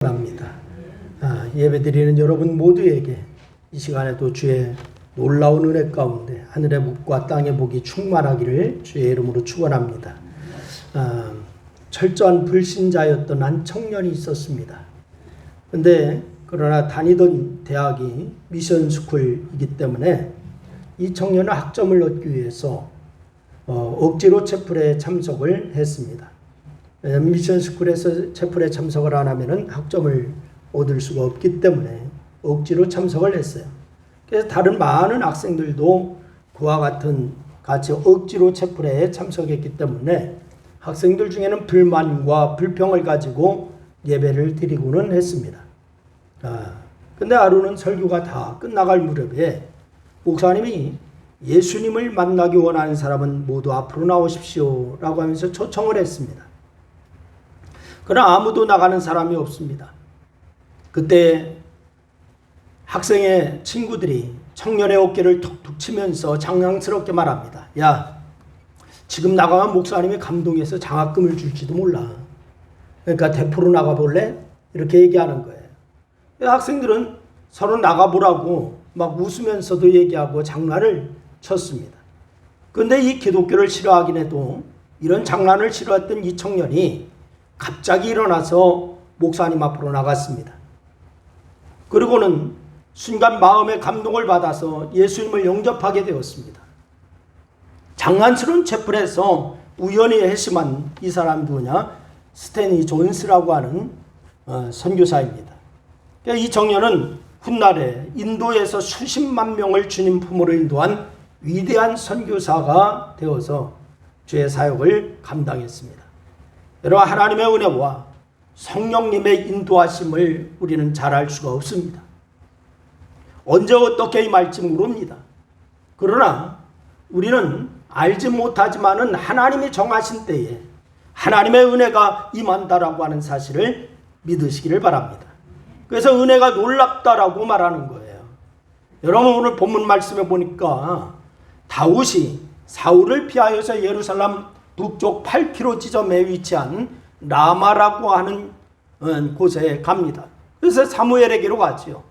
합니다. 예배드리는 여러분 모두에게 이 시간에도 주의 놀라운 은혜 가운데 하늘의 복과 땅의 복이 충만하기를 주의 이름으로 축원합니다. 철저한 불신자였던 한 청년이 있었습니다. 그러나 다니던 대학이 미션 스쿨이기 때문에 이 청년은 학점을 얻기 위해서 억지로 채플에 참석을 했습니다. 미션 스쿨에서 채플에 참석을 안 하면은 학점을 얻을 수가 없기 때문에 억지로 참석을 했어요. 그래서 다른 많은 학생들도 그와 같이 억지로 채플에 참석했기 때문에 학생들 중에는 불만과 불평을 가지고 예배를 드리고는 했습니다. 근데 하루는 설교가 다 끝나갈 무렵에 목사님이 예수님을 만나기 원하는 사람은 모두 앞으로 나오십시오 라고 하면서 초청을 했습니다. 그러나 아무도 나가는 사람이 없습니다. 그때 학생의 친구들이 청년의 어깨를 툭툭 치면서 장난스럽게 말합니다. 야, 지금 나가면 목사님이 감동해서 장학금을 줄지도 몰라. 그러니까 대포로 나가볼래? 이렇게 얘기하는 거예요. 학생들은 서로 나가보라고 막 웃으면서도 얘기하고 장난을 쳤습니다. 그런데 이 기독교를 싫어하긴 해도 이런 장난을 싫어했던 이 청년이 갑자기 일어나서 목사님 앞으로 나갔습니다. 그리고는 순간 마음의 감동을 받아서 예수님을 영접하게 되었습니다. 장난스러운 채플에서 우연히 회심한 이 사람 누구냐? 스탠리 존스라고 하는 선교사입니다. 이 청년은 훗날에 인도에서 수십만 명을 주님 품으로 인도한 위대한 선교사가 되어서 주의 사역을 감당했습니다. 여러분, 하나님의 은혜와 성령님의 인도하심을 우리는 잘 알 수가 없습니다. 언제 어떻게 임할지 모릅니다. 그러나 우리는 알지 못하지만은 하나님이 정하신 때에 하나님의 은혜가 임한다라고 하는 사실을 믿으시기를 바랍니다. 그래서 은혜가 놀랍다라고 말하는 거예요. 여러분, 오늘 본문 말씀에 보니까 다윗이 사울을 피하여서 예루살렘 북쪽 8km 지점에 위치한 라마라고 하는 곳에 갑니다. 그래서 사무엘에게로 가지요.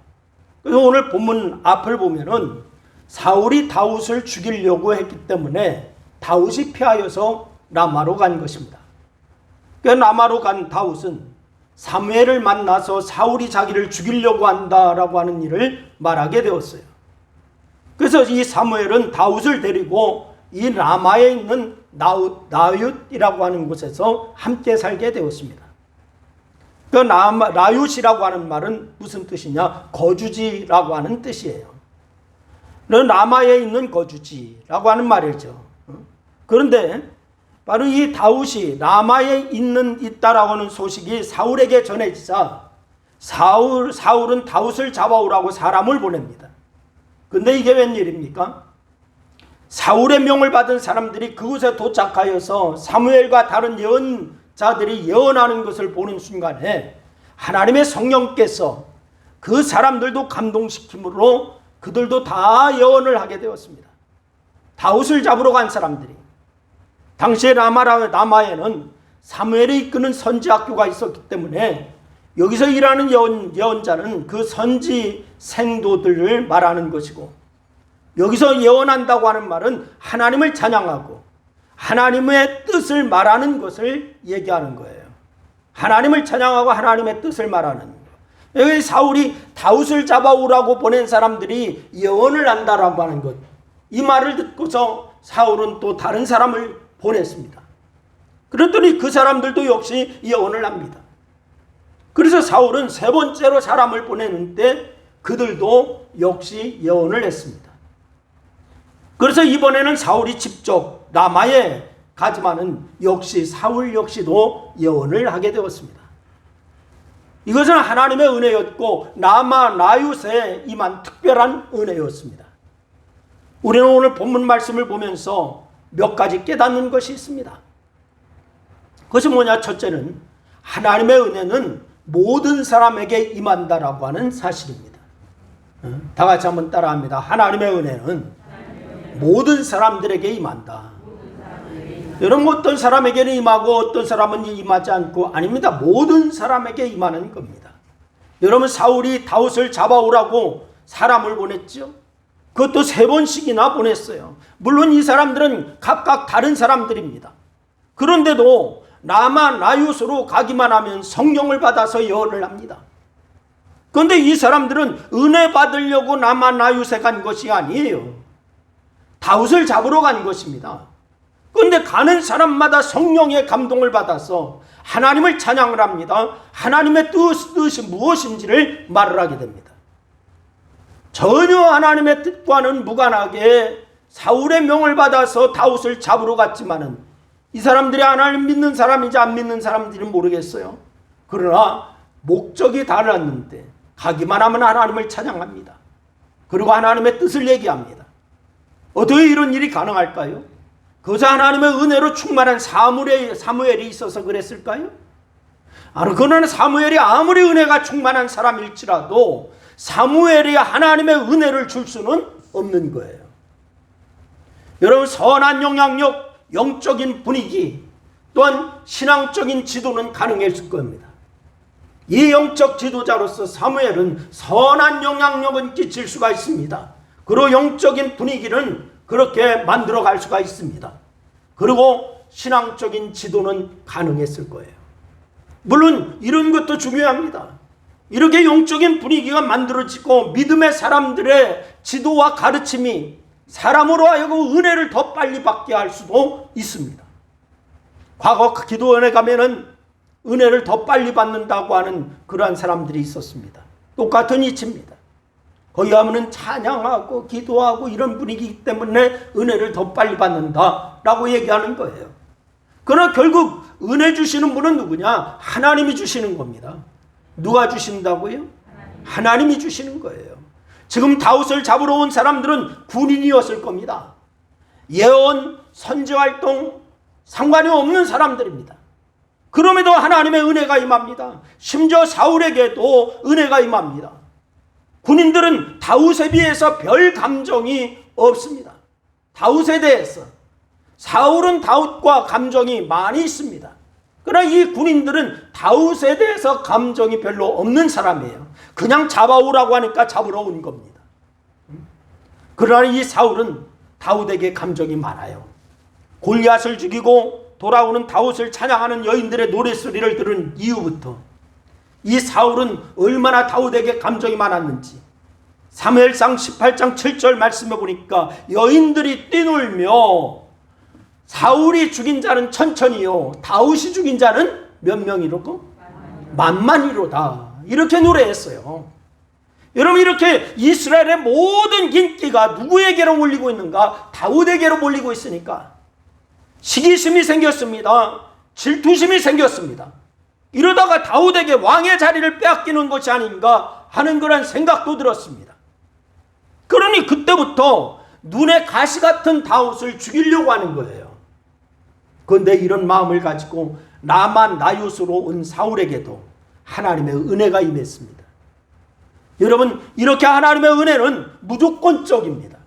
그래서 오늘 본문 앞을 보면은 사울이 다윗을 죽이려고 했기 때문에 다윗이 피하여서 라마로 간 것입니다. 그 라마로 간 다윗은 사무엘을 만나서 사울이 자기를 죽이려고 한다라고 하는 일을 말하게 되었어요. 그래서 이 사무엘은 다윗을 데리고 이 라마에 있는 나윳이라고 하는 곳에서 함께 살게 되었습니다. 그 나윳이라고 하는 말은 무슨 뜻이냐? 거주지라고 하는 뜻이에요. 라마에 있는 거주지라고 하는 말이죠. 그런데 바로 이 다윗이 라마에 있다라고 하는 소식이 사울에게 전해지자 사울은 다윗을 잡아오라고 사람을 보냅니다. 근데 이게 웬일입니까? 사울의 명을 받은 사람들이 그곳에 도착하여서 사무엘과 다른 예언자들이 예언하는 것을 보는 순간에 하나님의 성령께서 그 사람들도 감동시킴으로 그들도 다 예언을 하게 되었습니다. 다윗을 잡으러 간 사람들이. 당시에 라마에는 사무엘이 이끄는 선지학교가 있었기 때문에 여기서 일하는 예언자는 그 선지 생도들을 말하는 것이고, 여기서 예언한다고 하는 말은 하나님을 찬양하고 하나님의 뜻을 말하는 것을 얘기하는 거예요. 하나님을 찬양하고 하나님의 뜻을 말하는 거예요. 여기 사울이 다윗을 잡아오라고 보낸 사람들이 예언을 한다라고 하는 것, 이 말을 듣고서 사울은 또 다른 사람을 보냈습니다. 그랬더니 그 사람들도 역시 예언을 합니다. 그래서 사울은 세 번째로 사람을 보내는데 그들도 역시 예언을 했습니다. 그래서 이번에는 사울이 직접 라마에 가지만은 역시 사울 역시도 예언을 하게 되었습니다. 이것은 하나님의 은혜였고 나윳에 임한 특별한 은혜였습니다. 우리는 오늘 본문 말씀을 보면서 몇 가지 깨닫는 것이 있습니다. 그것이 뭐냐? 첫째는 하나님의 은혜는 모든 사람에게 임한다라고 하는 사실입니다. 다 같이 한번 따라합니다. 하나님의 은혜는 모든 사람들에게 임한다. 여러분, 어떤 사람에게는 임하고 어떤 사람은 임하지 않고, 아닙니다. 모든 사람에게 임하는 겁니다. 여러분, 사울이 다윗을 잡아오라고 사람을 보냈죠. 그것도 3번씩이나 보냈어요. 물론 이 사람들은 각각 다른 사람들입니다. 그런데도 라마 나윳으로 가기만 하면 성령을 받아서 예언을 합니다. 그런데 이 사람들은 은혜 받으려고 라마 나윳에 간 것이 아니에요. 다윗을 잡으러 간 것입니다. 그런데 가는 사람마다 성령의 감동을 받아서 하나님을 찬양을 합니다. 하나님의 뜻이 무엇인지를 말을 하게 됩니다. 전혀 하나님의 뜻과는 무관하게 사울의 명을 받아서 다윗을 잡으러 갔지만은 이 사람들이 하나님 믿는 사람인지 안 믿는 사람인지는 모르겠어요. 그러나 목적이 달랐는데 가기만 하면 하나님을 찬양합니다. 그리고 하나님의 뜻을 얘기합니다. 어떻게 이런 일이 가능할까요? 그저 하나님의 은혜로 충만한 사무엘이 있어서 그랬을까요? 그러나 사무엘이 아무리 은혜가 충만한 사람일지라도 사무엘이 하나님의 은혜를 줄 수는 없는 거예요. 여러분, 선한 영향력, 영적인 분위기, 또한 신앙적인 지도는 가능했을 겁니다. 이 영적 지도자로서 사무엘은 선한 영향력은 끼칠 수가 있습니다. 그리고 영적인 분위기는 그렇게 만들어 갈 수가 있습니다. 그리고 신앙적인 지도는 가능했을 거예요. 물론 이런 것도 중요합니다. 이렇게 영적인 분위기가 만들어지고 믿음의 사람들의 지도와 가르침이 사람으로 하여금 은혜를 더 빨리 받게 할 수도 있습니다. 과거 기도원에 가면은 은혜를 더 빨리 받는다고 하는 그러한 사람들이 있었습니다. 똑같은 이치입니다. 거기 가면은 찬양하고 기도하고 이런 분위기이기 때문에 은혜를 더 빨리 받는다라고 얘기하는 거예요. 그러나 결국 은혜 주시는 분은 누구냐? 하나님이 주시는 겁니다. 누가 주신다고요? 하나님이 주시는 거예요. 지금 다윗을 잡으러 온 사람들은 군인이었을 겁니다. 예언, 선지활동 상관이 없는 사람들입니다. 그럼에도 하나님의 은혜가 임합니다. 심지어 사울에게도 은혜가 임합니다. 군인들은 다윗에 비해서 별 감정이 없습니다. 다윗에 대해서. 사울은 다윗과 감정이 많이 있습니다. 그러나 이 군인들은 다윗에 대해서 감정이 별로 없는 사람이에요. 그냥 잡아오라고 하니까 잡으러 온 겁니다. 그러나 이 사울은 다윗에게 감정이 많아요. 골리앗을 죽이고 돌아오는 다윗을 찬양하는 여인들의 노랫소리를 들은 이후부터 이 사울은 얼마나 다윗에게 감정이 많았는지 사무엘상 18장 7절 말씀해 보니까 여인들이 뛰놀며 사울이 죽인 자는 천천히요 다윗이 죽인 자는 몇 명이로고? 만만이로다. 이렇게 노래했어요. 여러분, 이렇게 이스라엘의 모든 인기가 누구에게로 몰리고 있는가? 다윗에게로 몰리고 있으니까 시기심이 생겼습니다. 질투심이 생겼습니다. 이러다가 다윗에게 왕의 자리를 빼앗기는 것이 아닌가 하는 그런 생각도 들었습니다. 그러니 그때부터 눈에 가시 같은 다윗을 죽이려고 하는 거예요. 그런데 이런 마음을 가지고 라마 나윳으로 온 사울에게도 하나님의 은혜가 임했습니다. 여러분, 이렇게 하나님의 은혜는 무조건적입니다.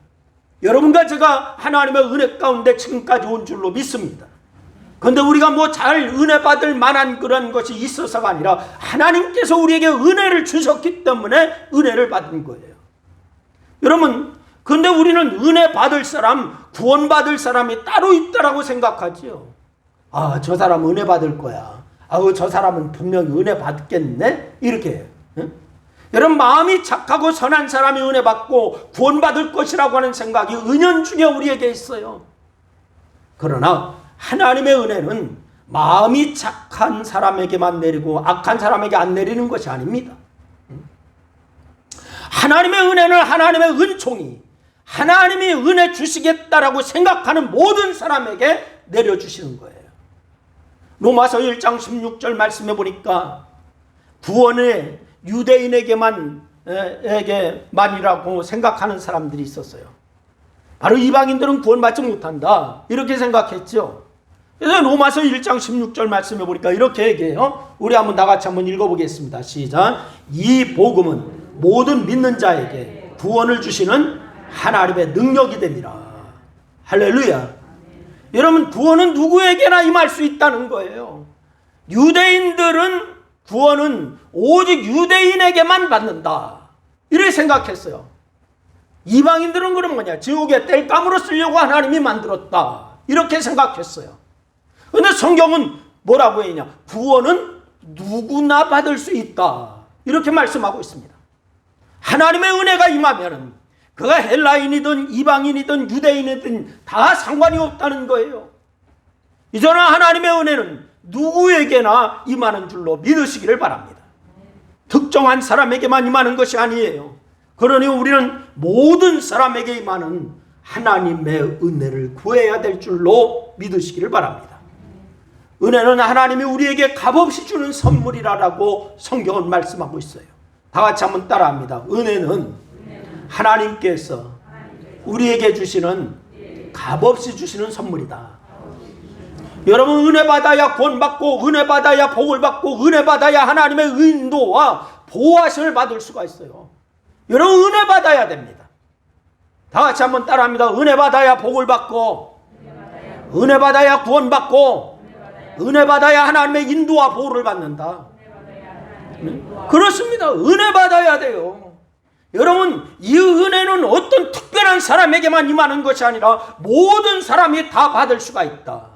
여러분과 제가 하나님의 은혜 가운데 지금까지 온 줄로 믿습니다. 그런데 우리가 뭐 잘 은혜 받을 만한 그런 것이 있어서가 아니라 하나님께서 우리에게 은혜를 주셨기 때문에 은혜를 받은 거예요. 여러분, 그런데 우리는 은혜 받을 사람, 구원 받을 사람이 따로 있다라고 생각하지요. 저 사람 은혜 받을 거야. 저 사람은 분명히 은혜 받겠네? 이렇게 해요. 응? 여러분, 마음이 착하고 선한 사람이 은혜 받고 구원받을 것이라고 하는 생각이 은연중에 우리에게 있어요. 그러나 하나님의 은혜는 마음이 착한 사람에게만 내리고 악한 사람에게 안 내리는 것이 아닙니다. 하나님의 은혜는 하나님의 은총이 하나님이 은혜 주시겠다라고 생각하는 모든 사람에게 내려주시는 거예요. 로마서 1장 16절 말씀해 보니까 구원을 유대인에게만이라고 생각하는 사람들이 있었어요. 바로 이방인들은 구원받지 못한다 이렇게 생각했죠. 그래서 로마서 1장 16절 말씀해 보니까 이렇게 얘기해요. 우리 한번 다같이 한번 읽어보겠습니다. 시작. 이 복음은 모든 믿는 자에게 구원을 주시는 하나님의 능력이 됩니다. 할렐루야. 여러분, 구원은 누구에게나 임할 수 있다는 거예요. 유대인들은 구원은 오직 유대인에게만 받는다. 이렇게 생각했어요. 이방인들은 그럼 뭐냐? 지옥의 땔감으로 쓰려고 하나님이 만들었다. 이렇게 생각했어요. 그런데 성경은 뭐라고 했냐? 구원은 누구나 받을 수 있다. 이렇게 말씀하고 있습니다. 하나님의 은혜가 임하면은 그가 헬라인이든 이방인이든 유대인이든 다 상관이 없다는 거예요. 이제는 하나님의 은혜는 누구에게나 임하는 줄로 믿으시기를 바랍니다. 특정한 사람에게만 임하는 것이 아니에요. 그러니 우리는 모든 사람에게 임하는 하나님의 은혜를 구해야 될 줄로 믿으시기를 바랍니다. 은혜는 하나님이 우리에게 값없이 주는 선물이라고 성경은 말씀하고 있어요. 다 같이 한번 따라합니다. 은혜는 하나님께서 우리에게 주시는 값없이 주시는 선물이다. 여러분, 은혜 받아야 구원받고 은혜 받아야 복을 받고 은혜 받아야 하나님의 인도와 보호하심을 받을 수가 있어요. 여러분, 은혜 받아야 됩니다. 다 같이 한번 따라합니다. 은혜 받아야 복을 받고 은혜 받아야 구원받고 은혜 받아야 하나님의 인도와 보호를 받는다. 그렇습니다. 은혜 받아야 돼요. 여러분, 이 은혜는 어떤 특별한 사람에게만 임하는 것이 아니라 모든 사람이 다 받을 수가 있다.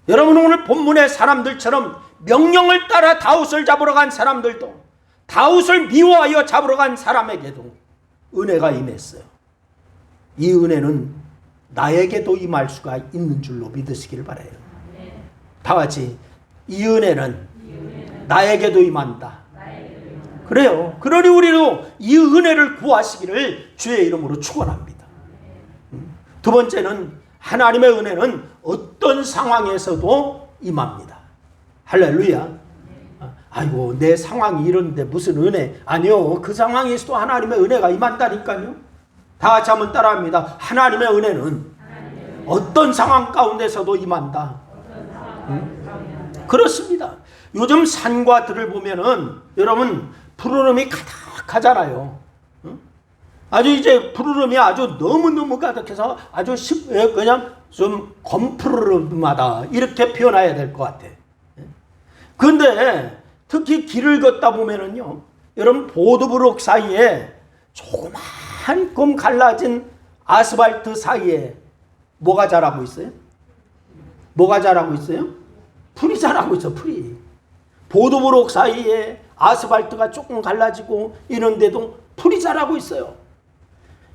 여러분, 오늘 본문의 사람들처럼 명령을 따라 다윗을 잡으러 간 사람들도, 다윗을 미워하여 잡으러 간 사람에게도 은혜가 임했어요. 이 은혜는 나에게도 임할 수가 있는 줄로 믿으시길 바라요. 다 같이, 이 은혜는 나에게도 임한다. 그래요. 그러니 우리도 이 은혜를 구하시기를 주의 이름으로 축원합니다. 두 번째는 하나님의 은혜는 어떤 상황에서도 임합니다. 할렐루야. 아이고, 내 상황이 이런데 무슨 은혜? 아니요, 그 상황에서도 하나님의 은혜가 임한다니까요. 다 같이 한번 따라합니다. 하나님의 은혜는 어떤 상황 가운데서도 임한다. 그렇습니다. 요즘 산과 들을 보면은 여러분 푸르름이 가득하잖아요. 아주 이제 푸르름이 아주 너무너무 가득해서 아주 그냥 좀 검푸르름하다 이렇게 표현해야 될 것 같아. 그런데 특히 길을 걷다 보면은요, 여러분 보도브록 사이에 조그만큼 갈라진 아스팔트 사이에 뭐가 자라고 있어요? 뭐가 자라고 있어요? 풀이 자라고 있어. 풀이. 보도브록 사이에 아스팔트가 조금 갈라지고 이런데도 풀이 자라고 있어요.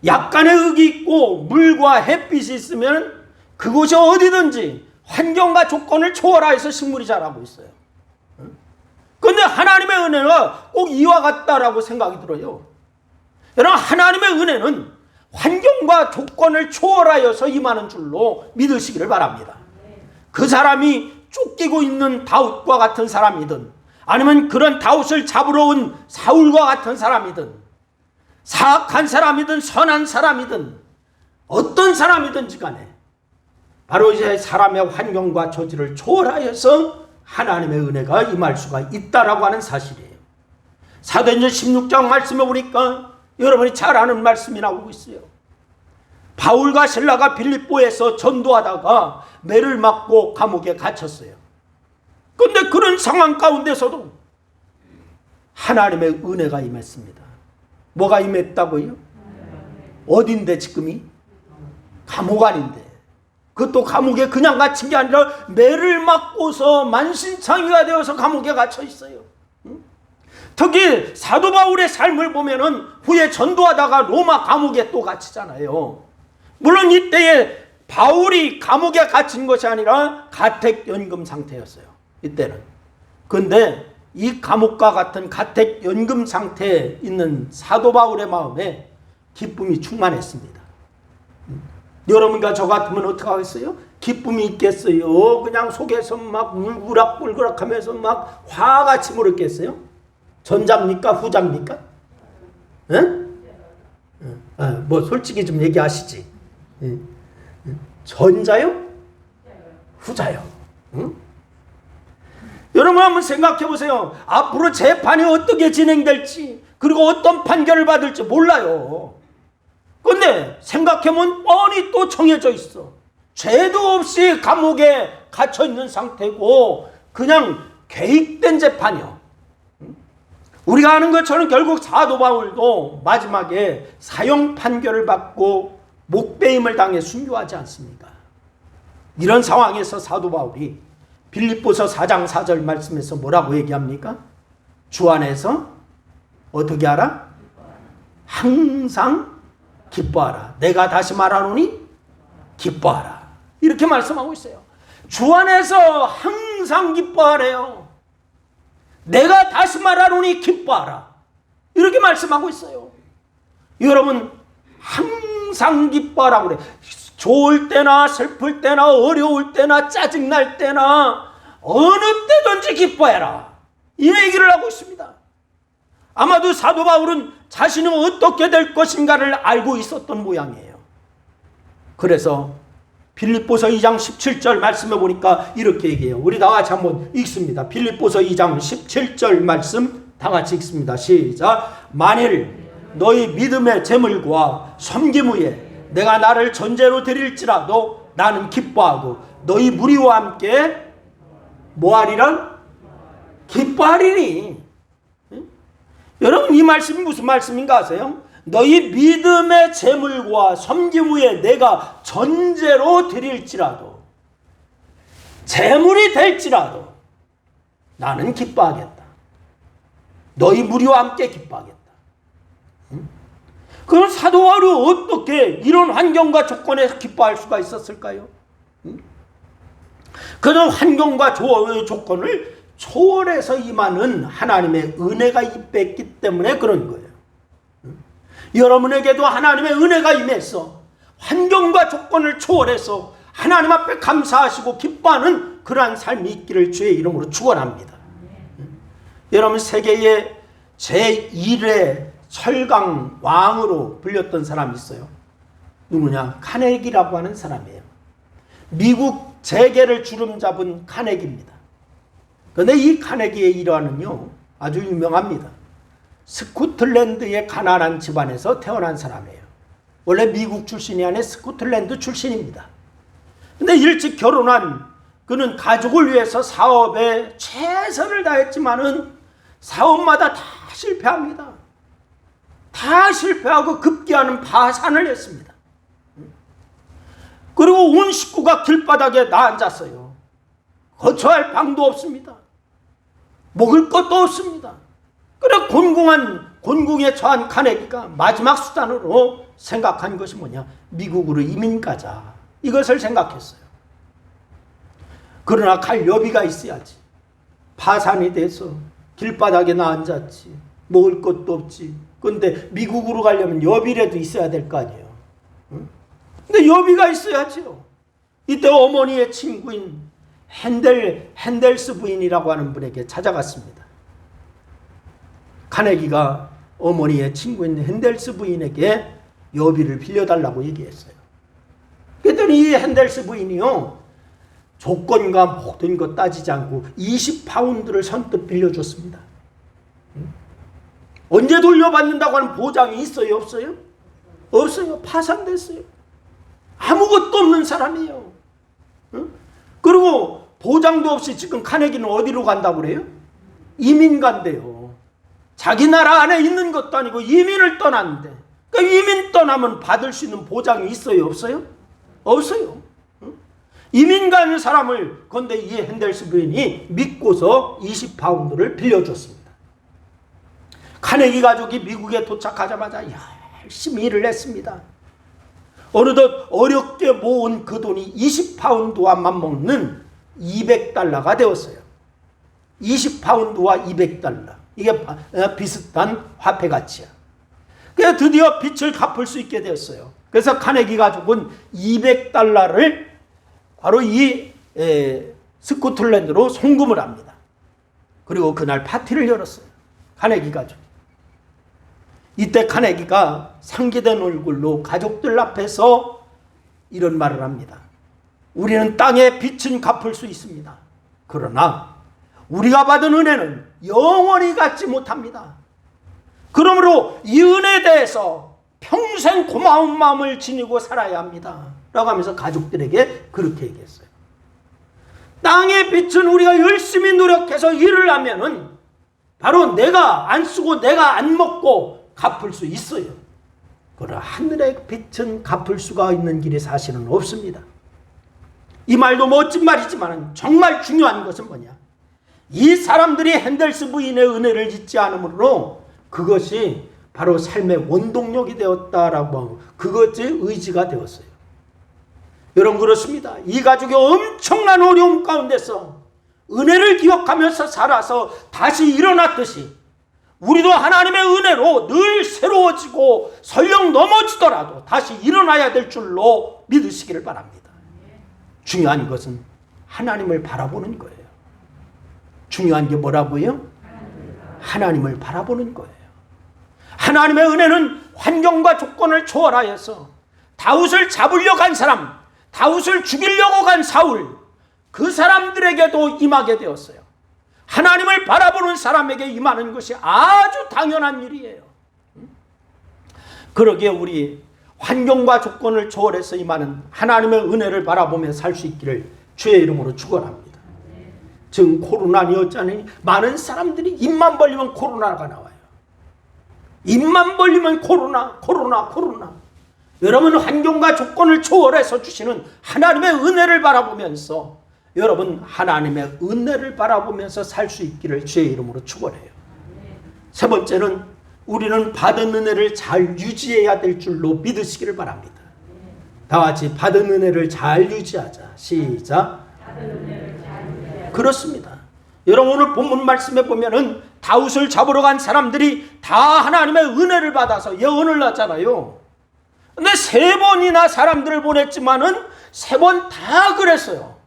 약간의 흙이 있고 물과 햇빛이 있으면 그곳이 어디든지 환경과 조건을 초월하여서 식물이 자라고 있어요. 그런데 하나님의 은혜는 꼭 이와 같다라고 생각이 들어요. 여러분, 하나님의 은혜는 환경과 조건을 초월하여서 임하는 줄로 믿으시기를 바랍니다. 그 사람이 쫓기고 있는 다윗과 같은 사람이든 아니면 그런 다윗을 잡으러 온 사울과 같은 사람이든 사악한 사람이든 선한 사람이든 어떤 사람이든지 간에 바로 이제 사람의 환경과 처지를 초월하여서 하나님의 은혜가 임할 수가 있다라고 하는 사실이에요. 사도행전 16장 말씀해 보니까 여러분이 잘 아는 말씀이 나오고 있어요. 바울과 실라가 빌립보에서 전도하다가 매를 맞고 감옥에 갇혔어요. 그런데 그런 상황 가운데서도 하나님의 은혜가 임했습니다. 뭐가 임했다고요? 어딘데 지금이? 감옥 안인데. 그것도 감옥에 그냥 갇힌 게 아니라 매를 맞고서 만신창이가 되어서 감옥에 갇혀 있어요. 특히 사도 바울의 삶을 보면은 후에 전도하다가 로마 감옥에 또 갇히잖아요. 물론 이때에 바울이 감옥에 갇힌 것이 아니라 가택연금 상태였어요. 이때는. 그런데 이 감옥과 같은 가택연금 상태에 있는 사도 바울의 마음에 기쁨이 충만했습니다. 여러분과 저 같으면 어떻게 하겠어요? 기쁨이 있겠어요? 그냥 속에서 막 울그락불그락 하면서 막 화같이 물었겠어요? 전자입니까? 후자입니까? 뭐 솔직히 좀 얘기하시지. 전자요? 후자요? 응? 여러분 한번 생각해 보세요. 앞으로 재판이 어떻게 진행될지 그리고 어떤 판결을 받을지 몰라요. 그런데 생각해보면 뻔히 또 정해져 있어. 죄도 없이 감옥에 갇혀있는 상태고 그냥 계획된 재판이요. 우리가 아는 것처럼 결국 사도 바울도 마지막에 사형 판결을 받고 목배임을 당해 순교하지 않습니까? 이런 상황에서 사도 바울이 빌립보서 4장 4절 말씀에서 뭐라고 얘기합니까? 주 안에서 어떻게 하라? 항상 기뻐하라. 내가 다시 말하노니 기뻐하라. 이렇게 말씀하고 있어요. 주 안에서 항상 기뻐하래요. 내가 다시 말하노니 기뻐하라. 이렇게 말씀하고 있어요. 여러분, 항상 기뻐하라고 그래. 좋을 때나 슬플 때나 어려울 때나 짜증날 때나 어느 때든지 기뻐해라. 이 얘기를 하고 있습니다. 아마도 사도 바울은 자신이 어떻게 될 것인가를 알고 있었던 모양이에요. 그래서 빌립보서 2장 17절 말씀해 보니까 이렇게 얘기해요. 우리 다 같이 한번 읽습니다. 빌립보서 2장 17절 말씀 다 같이 읽습니다. 시작. 만일 너희 믿음의 재물과 섬김 후에 내가 나를 전제로 드릴지라도 나는 기뻐하고 너희 무리와 함께 뭐하리라? 기뻐하리니. 여러분, 이 말씀이 무슨 말씀인가 아세요? 너희 믿음의 재물과 섬김 후에 내가 전제로 드릴지라도, 재물이 될지라도 나는 기뻐하겠다. 너희 무리와 함께 기뻐하겠다. 그럼 사도 바울이 어떻게 이런 환경과 조건에서 기뻐할 수가 있었을까요? 그런 환경과 조건을 초월해서 임하는 하나님의 은혜가 임했기 때문에 그런 거예요. 여러분에게도 하나님의 은혜가 임해서 환경과 조건을 초월해서 하나님 앞에 감사하시고 기뻐하는 그러한 삶이 있기를 주의 이름으로 축원합니다. 여러분, 세계의 제1의 철강 왕으로 불렸던 사람이 있어요. 누구냐? 카네기라고 하는 사람이에요. 미국 재계를 주름잡은 카네기입니다. 그런데 이 카네기의 일화는요, 아주 유명합니다. 스코틀랜드의 가난한 집안에서 태어난 사람이에요. 원래 미국 출신이 아니라 스코틀랜드 출신입니다. 근데 일찍 결혼한 그는 가족을 위해서 사업에 최선을 다했지만은 사업마다 다 실패합니다. 다 실패하고 급기야는 파산을 했습니다. 그리고 온 식구가 길바닥에 나앉았어요. 거처할 방도 없습니다. 먹을 것도 없습니다. 그래 곤궁에 처한 카네기가 마지막 수단으로 생각한 것이 뭐냐? 미국으로 이민 가자. 이것을 생각했어요. 그러나 갈 여비가 있어야지. 파산이 돼서 길바닥에 나앉았지. 먹을 것도 없지. 그런데 미국으로 가려면 여비라도 있어야 될 거 아니에요. 근데 여비가 있어야죠. 이때 어머니의 친구인 핸델스 부인이라고 하는 분에게 찾아갔습니다. 카네기가 어머니의 친구인 핸델스 부인에게 여비를 빌려달라고 얘기했어요. 그랬더니 이 핸델스 부인이요, 조건과 모든 것 따지지 않고 20파운드를 선뜻 빌려줬습니다. 언제 돌려받는다고 하는 보장이 있어요? 없어요? 없어요. 파산됐어요. 아무것도 없는 사람이에요. 그리고 보장도 없이 지금 카네기는 어디로 간다고 그래요? 이민 간대요. 자기 나라 안에 있는 것도 아니고 이민을 떠났는데, 그러니까 이민 떠나면 받을 수 있는 보장이 있어요? 없어요? 없어요. 이민 가는 사람을 건데 이 핸델스 부인이 믿고서 20파운드를 빌려줬습니다. 카네기 가족이 미국에 도착하자마자 열심히 일을 했습니다. 어느덧 어렵게 모은 그 돈이 20파운드와 맞먹는 200달러가 되었어요. 20파운드와 200달러. 이게 비슷한 화폐 가치야. 그래서 드디어 빚을 갚을 수 있게 되었어요. 그래서 카네기 가족은 200달러를 바로 이 스코틀랜드로 송금을 합니다. 그리고 그날 파티를 열었어요. 카네기 가족. 이때 카네기가 상기된 얼굴로 가족들 앞에서 이런 말을 합니다. 우리는 땅의 빚은 갚을 수 있습니다. 그러나 우리가 받은 은혜는 영원히 갖지 못합니다. 그러므로 이 은혜에 대해서 평생 고마운 마음을 지니고 살아야 합니다. 라고 하면서 가족들에게 그렇게 얘기했어요. 땅의 빚은 우리가 열심히 노력해서 일을 하면은 바로 내가 안 쓰고 내가 안 먹고 갚을 수 있어요. 그러나 하늘의 빛은 갚을 수가 있는 길이 사실은 없습니다. 이 말도 멋진 말이지만 정말 중요한 것은 뭐냐? 이 사람들이 핸델스 부인의 은혜를 잊지 않으므로 그것이 바로 삶의 원동력이 되었다라고, 그것이 의지가 되었어요. 여러분, 그렇습니다. 이 가족이 엄청난 어려움 가운데서 은혜를 기억하면서 살아서 다시 일어났듯이 우리도 하나님의 은혜로 늘 새로워지고 설령 넘어지더라도 다시 일어나야 될 줄로 믿으시기를 바랍니다. 중요한 것은 하나님을 바라보는 거예요. 중요한 게 뭐라고요? 하나님을 바라보는 거예요. 하나님의 은혜는 환경과 조건을 초월하여서 다윗을 잡으려고 한 사람, 다윗을 죽이려고 간 사울, 그 사람들에게도 임하게 되었어요. 하나님을 바라보는 사람에게 임하는 것이 아주 당연한 일이에요. 그러기에 우리 환경과 조건을 초월해서 임하는 하나님의 은혜를 바라보며 살 수 있기를 주의 이름으로 축원합니다. 지금 코로나였잖아요. 많은 사람들이 입만 벌리면 코로나가 나와요. 입만 벌리면 코로나. 여러분, 환경과 조건을 초월해서 주시는 하나님의 은혜를 바라보면서 여러분, 하나님의 은혜를 바라보면서 살 수 있기를 주의 이름으로 축원해요. 세 번째는 우리는 받은 은혜를 잘 유지해야 될 줄로 믿으시기를 바랍니다. 다 같이 받은 은혜를 잘 유지하자. 시작. 그렇습니다. 여러분, 오늘 본문 말씀에 보면은 다윗을 잡으러 간 사람들이 다 하나님의 은혜를 받아서 예언을 낳잖아요. 근데 3번이나 사람들을 보냈지만은 3번 다 그랬어요.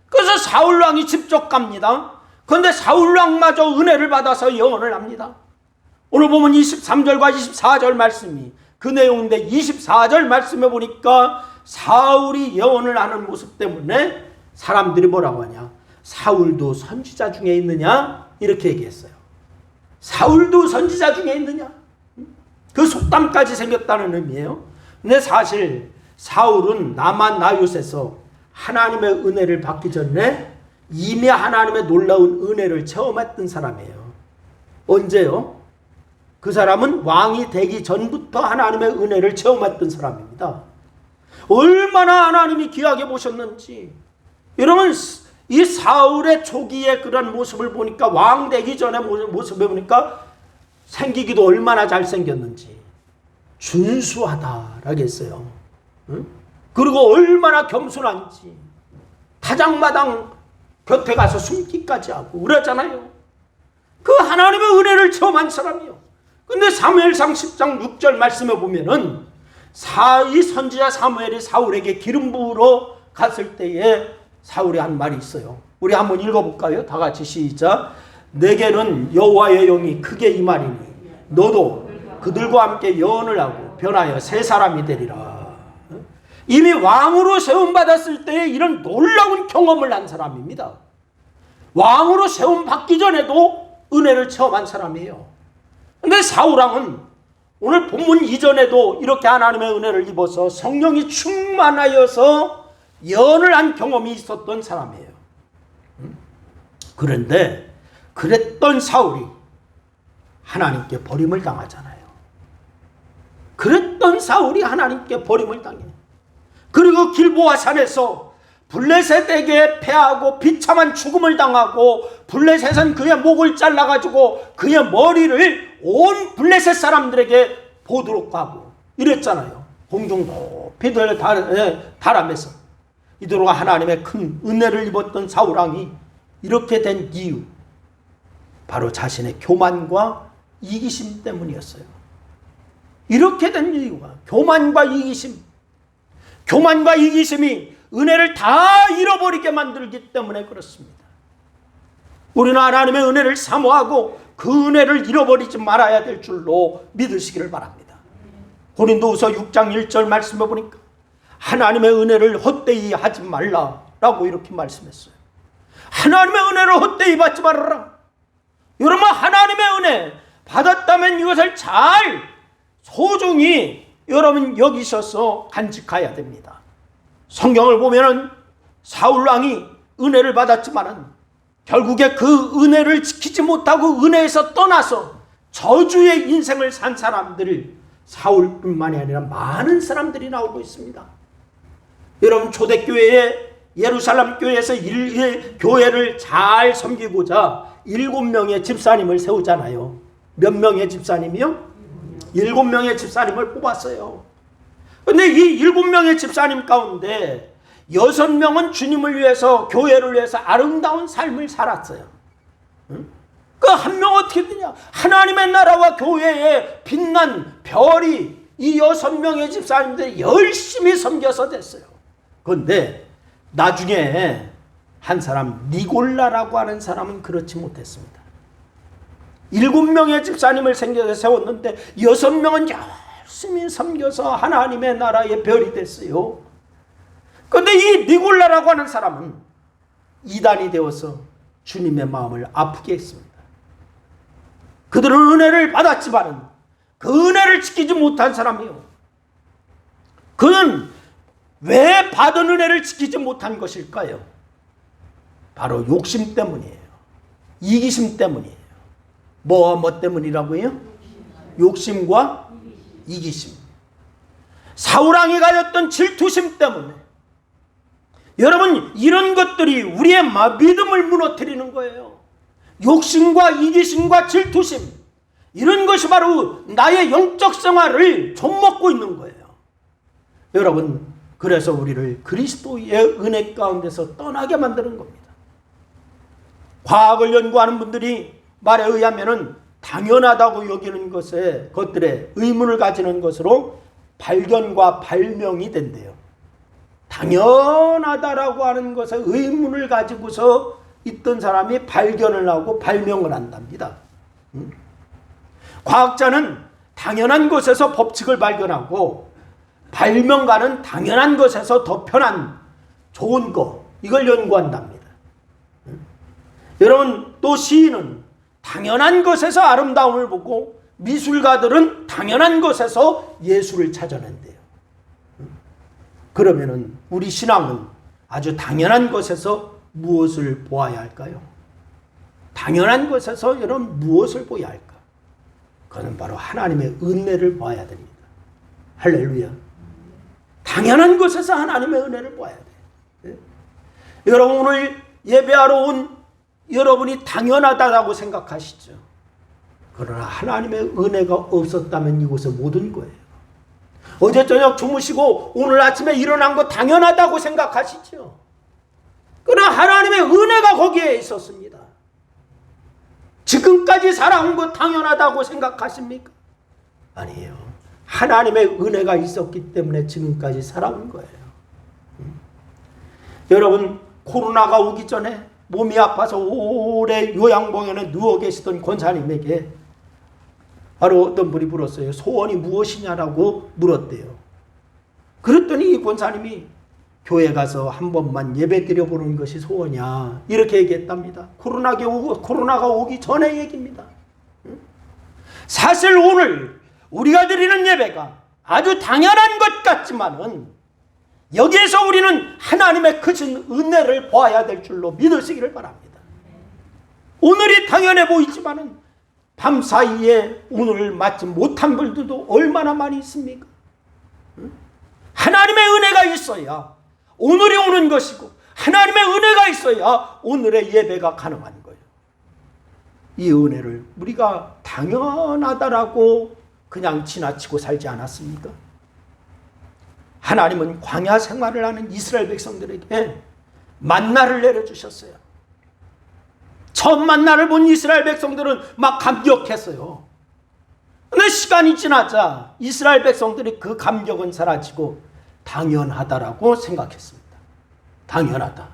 그래서 사울왕이 직접 갑니다. 그런데 사울왕마저 은혜를 받아서 예언을 합니다. 오늘 보면 23절과 24절 말씀이 그 내용인데, 24절 말씀에 보니까 사울이 예언을 하는 모습 때문에 사람들이 뭐라고 하냐? 사울도 선지자 중에 있느냐? 이렇게 얘기했어요. 사울도 선지자 중에 있느냐? 그 속담까지 생겼다는 의미예요. 근데 사실 사울은 나만 나윗에서 하나님의 은혜를 받기 전에 이미 하나님의 놀라운 은혜를 체험했던 사람이에요. 언제요? 그 사람은 왕이 되기 전부터 하나님의 은혜를 체험했던 사람입니다. 얼마나 하나님이 귀하게 보셨는지. 여러분, 이 사울의 초기의 그런 모습을 보니까, 왕 되기 전의 모습을 보니까 생기기도 얼마나 잘생겼는지. 준수하다라고 했어요. 응? 그리고 얼마나 겸손한지. 타작마당 곁에 가서 숨기까지 하고 그러잖아요. 그 하나님의 은혜를 체험한 사람이요. 근데 사무엘상 10장 6절 말씀에 보면은 이 선지자 사무엘이 사울에게 기름 부으러 갔을 때에 사울이 한 말이 있어요. 우리 한번 읽어볼까요? 다 같이 시작. 내게는 여호와의 영이 크게 임하리니 너도 그들과 함께 예언을 하고 변하여 새 사람이 되리라. 이미 왕으로 세움받았을 때에 이런 놀라운 경험을 한 사람입니다. 왕으로 세움받기 전에도 은혜를 체험한 사람이에요. 그런데 사울왕은 오늘 본문 이전에도 이렇게 하나님의 은혜를 입어서 성령이 충만하여서 예언을 한 경험이 있었던 사람이에요. 그런데 그랬던 사울이 하나님께 버림을 당하잖아요. 그랬던 사울이 하나님께 버림을 당해. 그리고 길보아 산에서 블레셋에게 패하고 비참한 죽음을 당하고, 블레셋은 그의 목을 잘라가지고 그의 머리를 온 블레셋 사람들에게 보도록 하고 이랬잖아요. 공중 높이 달하면서 이도록 하나님의 큰 은혜를 입었던 사울왕이 이렇게 된 이유, 바로 자신의 교만과 이기심 때문이었어요. 이렇게 된 이유가 교만과 이기심. 교만과 이기심이 은혜를 다 잃어버리게 만들기 때문에 그렇습니다. 우리는 하나님의 은혜를 사모하고 그 은혜를 잃어버리지 말아야 될 줄로 믿으시기를 바랍니다. 고린도후서 6장 1절 말씀해 보니까 하나님의 은혜를 헛되이 하지 말라라고 이렇게 말씀했어요. 하나님의 은혜를 헛되이 받지 말아라. 여러분, 하나님의 은혜 받았다면 이것을 잘 소중히 여러분 여기셔서 간직해야 됩니다. 성경을 보면은 사울왕이 은혜를 받았지만은 결국에 그 은혜를 지키지 못하고 은혜에서 떠나서 저주의 인생을 산 사람들을 사울뿐만이 아니라 많은 사람들이 나오고 있습니다. 여러분, 초대교회에 예루살렘 교회에서 교회를 잘 섬기고자 7명의 집사님을 세우잖아요. 몇 명의 집사님이요? 7명의 집사님을 뽑았어요. 근데 이 7명의 집사님 가운데 6명은 주님을 위해서, 교회를 위해서 아름다운 삶을 살았어요. 그 한 명 어떻게 되냐? 하나님의 나라와 교회에 빛난 별이 이 6명의 집사님들이 열심히 섬겨서 됐어요. 그런데 나중에 한 사람, 니골라라고 하는 사람은 그렇지 못했습니다. 7명의 집사님을 세웠는데 6명은 열심히 섬겨서 하나님의 나라의 별이 됐어요. 그런데 이 니골라라고 하는 사람은 이단이 되어서 주님의 마음을 아프게 했습니다. 그들은 은혜를 받았지만 그 은혜를 지키지 못한 사람이요. 그는 왜 받은 은혜를 지키지 못한 것일까요? 바로 욕심 때문이에요. 이기심 때문이에요. 뭐 때문이라고요? 욕심과 이기심. 사울왕이 가졌던 질투심 때문에. 여러분, 이런 것들이 우리의 믿음을 무너뜨리는 거예요. 욕심과 이기심과 질투심, 이런 것이 바로 나의 영적 생활을 좀먹고 있는 거예요. 여러분, 그래서 우리를 그리스도의 은혜 가운데서 떠나게 만드는 겁니다. 과학을 연구하는 분들이 말에 의하면은 당연하다고 여기는 것들에 의문을 가지는 것으로 발견과 발명이 된대요. 당연하다라고 하는 것에 의문을 가지고서 있던 사람이 발견을 하고 발명을 한답니다. 과학자는 당연한 것에서 법칙을 발견하고, 발명가는 당연한 것에서 더 편한 좋은 거, 이걸 연구한답니다. 여러분, 또 시인은 당연한 것에서 아름다움을 보고, 미술가들은 당연한 것에서 예술을 찾아낸대요. 그러면은 우리 신앙은 아주 당연한 것에서 무엇을 보아야 할까요? 당연한 것에서 여러분 무엇을 보아야 할까? 그것은 바로 하나님의 은혜를 봐야 됩니다. 할렐루야. 당연한 것에서 하나님의 은혜를 봐야 돼요. 네? 여러분, 오늘 예배하러 온 여러분이 당연하다고 생각하시죠. 그러나 하나님의 은혜가 없었다면 이곳에 못 온 거예요. 어제 저녁 주무시고 오늘 아침에 일어난 거 당연하다고 생각하시죠. 그러나 하나님의 은혜가 거기에 있었습니다. 지금까지 살아온 거 당연하다고 생각하십니까? 아니에요. 하나님의 은혜가 있었기 때문에 지금까지 살아온 거예요. 여러분, 코로나가 오기 전에 몸이 아파서 오래 요양봉에 누워 계시던 권사님에게 바로 어떤 분이 물었어요. 소원이 무엇이냐라고 물었대요. 그랬더니 이 권사님이 교회 가서 한 번만 예배 드려보는 것이 소원이야, 이렇게 얘기했답니다. 코로나가 오기 전의 얘기입니다. 사실 오늘 우리가 드리는 예배가 아주 당연한 것 같지만은 여기에서 우리는 하나님의 크신 은혜를 보아야 될 줄로 믿으시기를 바랍니다. 오늘이 당연해 보이지만은 밤사이에 오늘을 맞지 못한 분들도 얼마나 많이 있습니까? 하나님의 은혜가 있어야 오늘이 오는 것이고, 하나님의 은혜가 있어야 오늘의 예배가 가능한 거예요. 이 은혜를 우리가 당연하다라고 그냥 지나치고 살지 않았습니까? 하나님은 광야 생활을 하는 이스라엘 백성들에게 만나를 내려주셨어요. 처음 만나를 본 이스라엘 백성들은 막 감격했어요. 그런데 시간이 지나자 이스라엘 백성들이 그 감격은 사라지고 당연하다라고 생각했습니다. 당연하다.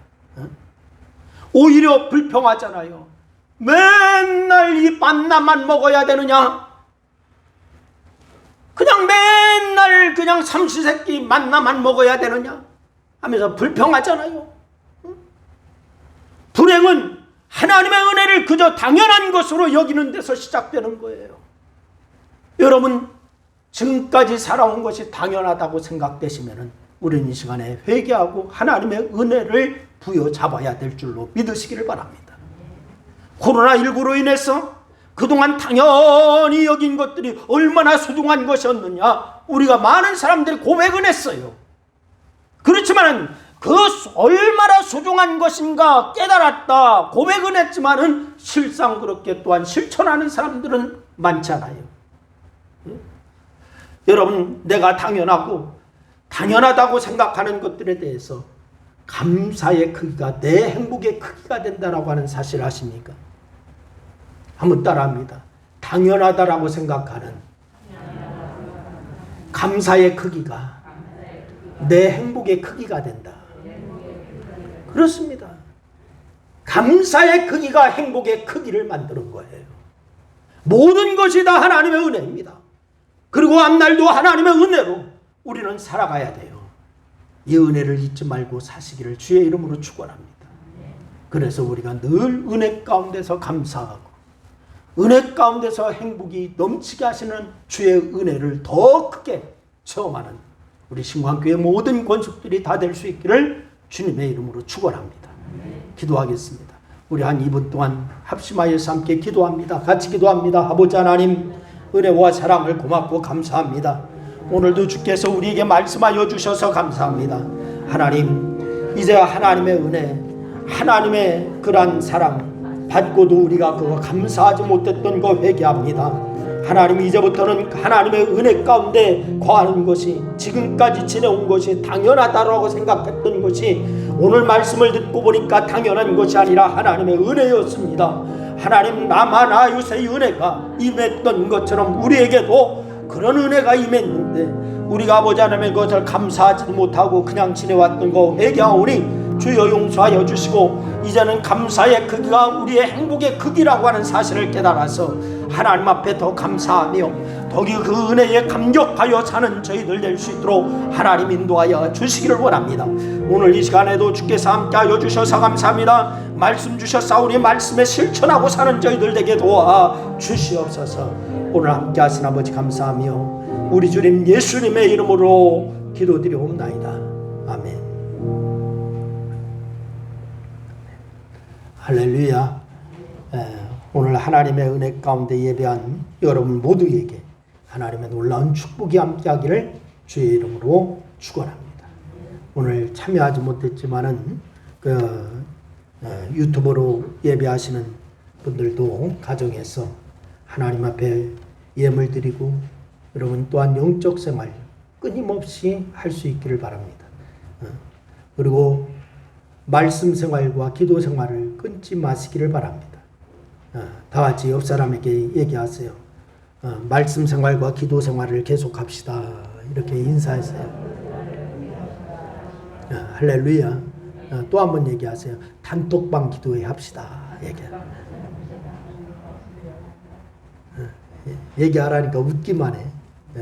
오히려 불평하잖아요. 맨날 이 만나만 먹어야 되느냐? 그냥 맨날 그냥 삼시세끼 만나만 먹어야 되느냐? 하면서 불평하잖아요. 불행은 하나님의 은혜를 그저 당연한 것으로 여기는 데서 시작되는 거예요. 여러분, 지금까지 살아온 것이 당연하다고 생각되시면 우리는 이 시간에 회개하고 하나님의 은혜를 부여잡아야 될 줄로 믿으시기를 바랍니다. 코로나19로 인해서 그동안 당연히 여긴 것들이 얼마나 소중한 것이었느냐, 우리가 많은 사람들이 고백은 했어요. 그렇지만 그 얼마나 소중한 것인가 깨달았다, 고백은 했지만은 실상 그렇게 또한 실천하는 사람들은 많잖아요. 여러분, 내가 당연하다고 생각하는 것들에 대해서 감사의 크기가 내 행복의 크기가 된다라고 하는 사실 아십니까? 한번 따라합니다. 당연하다라고 생각하는 감사의 크기가 내 행복의 크기가 된다. 그렇습니다. 감사의 크기가 행복의 크기를 만드는 거예요. 모든 것이 다 하나님의 은혜입니다. 그리고 앞날도 하나님의 은혜로 우리는 살아가야 돼요. 이 은혜를 잊지 말고 사시기를 주의 이름으로 축원합니다. 그래서 우리가 늘 은혜 가운데서 감사하고 은혜 가운데서 행복이 넘치게 하시는 주의 은혜를 더 크게 체험하는 우리 신광교회 모든 권속들이 다 될 수 있기를 주님의 이름으로 축원합니다. 기도하겠습니다. 우리 한 2분 동안 합심하여서 함께 기도합니다. 같이 기도합니다. 아버지 하나님, 은혜와 사랑을 고맙고 감사합니다. 오늘도 주께서 우리에게 말씀하여 주셔서 감사합니다. 하나님, 이제 하나님의 은혜, 하나님의 그러한 사랑 받고도 우리가 그거 감사하지 못했던 거 회개합니다. 하나님, 이제부터는 하나님의 은혜 가운데 거하는 것이, 지금까지 지내온 것이 당연하다라고 생각했던 것이 오늘 말씀을 듣고 보니까 당연한 것이 아니라 하나님의 은혜였습니다. 하나님, 라마나유세의 은혜가 임했던 것처럼 우리에게도 그런 은혜가 임했는데 우리가 아버지 하나님의 것을 감사하지 못하고 그냥 지내왔던 거 회개하오니 주여 용서하여 주시고, 이제는 감사의 크기가 우리의 행복의 크기라고 하는 사실을 깨달아서 하나님 앞에 더 감사하며 더욱이 그 은혜에 감격하여 사는 저희들 될 수 있도록 하나님 인도하여 주시기를 원합니다. 오늘 이 시간에도 주께서 함께하여 주셔서 감사합니다. 말씀 주셨사오니 말씀에 실천하고 사는 저희들 되게 도와 주시옵소서. 오늘 함께하신 아버지 감사하며 우리 주님 예수님의 이름으로 기도드리옵나이다. 아멘. 할렐루야. 오늘 하나님의 은혜 가운데 예배한 여러분 모두에게 하나님의 놀라운 축복이 함께하기를 주의 이름으로 축원합니다. 오늘 참여하지 못했지만은 유튜브로 예배하시는 분들도 가정에서 하나님 앞에 예물 드리고 여러분 또한 영적 생활 끊임없이 할 수 있기를 바랍니다. 그리고 말씀 생활과 기도 생활을 끊지 마시기를 바랍니다. 다 같이 옆 사람에게 얘기하세요. 말씀 생활과 기도 생활을 계속합시다. 이렇게 인사하세요. 할렐루야. 또 한 번 얘기하세요. 단톡방 기도회 합시다. 얘기하라니까 웃기만 해.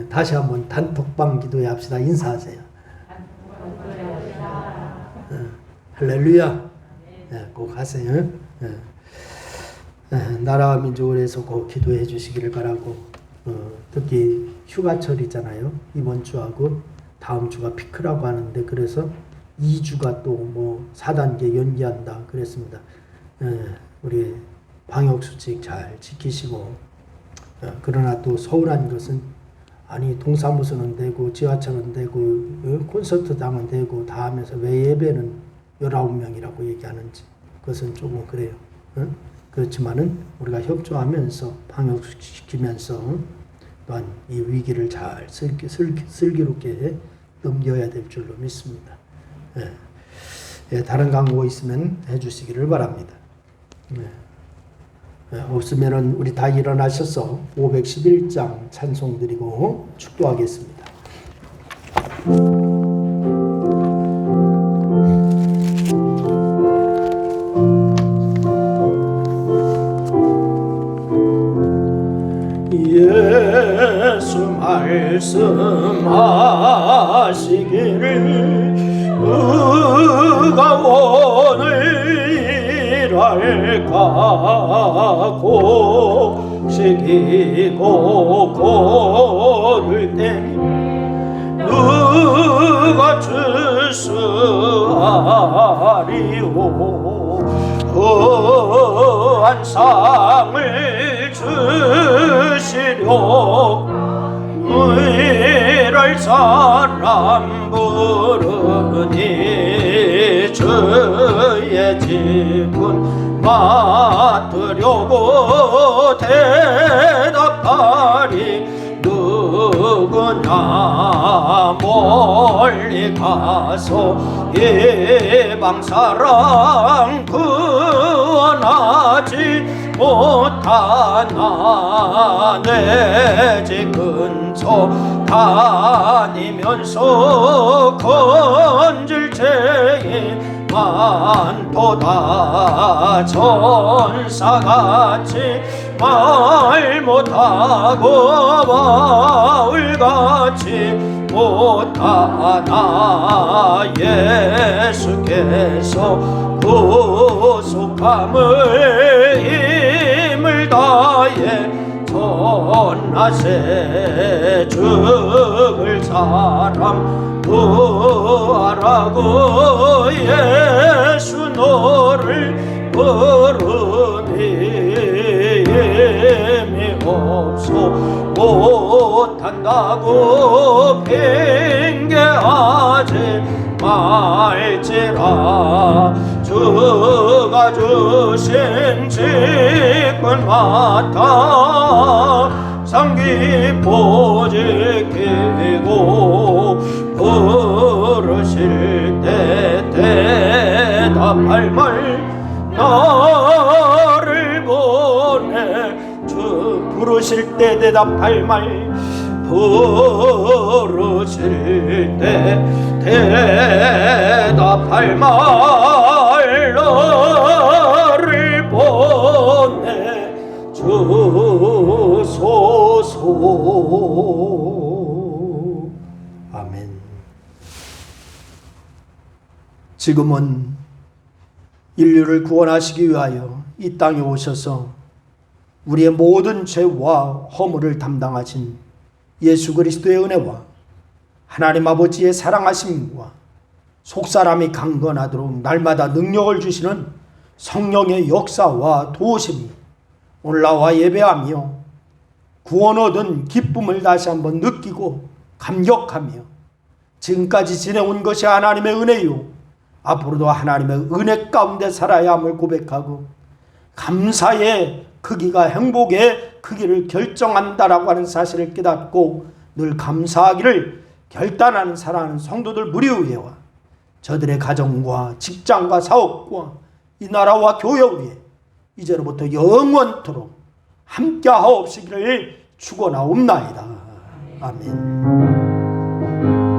다시 한번 단톡방 기도회 합시다. 인사하세요. 할렐루야. 꼭 하세요. 나라와 민족을 위해서 꼭 기도해 주시기를 바라고, 특히 휴가철이잖아요. 이번 주하고 다음 주가 피크라고 하는데, 그래서 2주가 또 뭐 4단계 연기한다 그랬습니다. 우리 방역수칙 잘 지키시고, 그러나 또 서운한 것은, 아니 동사무소는 되고 지하철은 되고 콘서트장은 되고 다 하면서 왜 예배는 19명이라고 얘기하는지, 그것은 조금 그래요. 그렇지만은 우리가 협조하면서 방역시키면서 또한 이 위기를 잘 슬기롭게 넘겨야 될 줄로 믿습니다. 다른 광고 있으면 해주시기를 바랍니다. 없으면은 우리 다 일어나셔서 511장 찬송 드리고 축도하겠습니다. 예수 말씀하시기를 그가 오늘 일할까 곡식이고 고를 때 누가 주수하리오. 그 상을 주시려 의랄 사람 부르니 주의 직분 맡으려고 대답하리 누구나 멀리 가서 이방 사람 구원하지 못하나 내 집 근처 다니면서 건질 죄인 많도다 전사같이 말 못하고 바울같이 못하나 예수께서 구속함을 힘을 다해 전하세 죽을 사람 구하라고 예수 너를 부르니 힘이 없어 못한다고 핑계하지 말지라 주가 주신 직분 맡아 상기포 지키고 부르실 때 대답할 말 나를 보내 주 부르실 때 대답할 말 부르실 때 대답할 말 나를 보내 주소서. 아멘. 지금은 인류를 구원하시기 위하여 이 땅에 오셔서 우리의 모든 죄와 허물을 담당하신 예수 그리스도의 은혜와 하나님 아버지의 사랑하심과 속사람이 강건하도록 날마다 능력을 주시는 성령의 역사와 도우심이 오늘 나와 예배하며 구원 얻은 기쁨을 다시 한번 느끼고 감격하며 지금까지 지내온 것이 하나님의 은혜요 앞으로도 하나님의 은혜 가운데 살아야 함을 고백하고 감사의 크기가 행복의 크기를 결정한다라고 하는 사실을 깨닫고 늘 감사하기를 결단하는 살아가는 성도들 무리 위에와 저들의 가정과 직장과 사업과 이 나라와 교회 위에 이제로부터 영원토록 함께하옵시기를 축원하옵나이다. 아멘.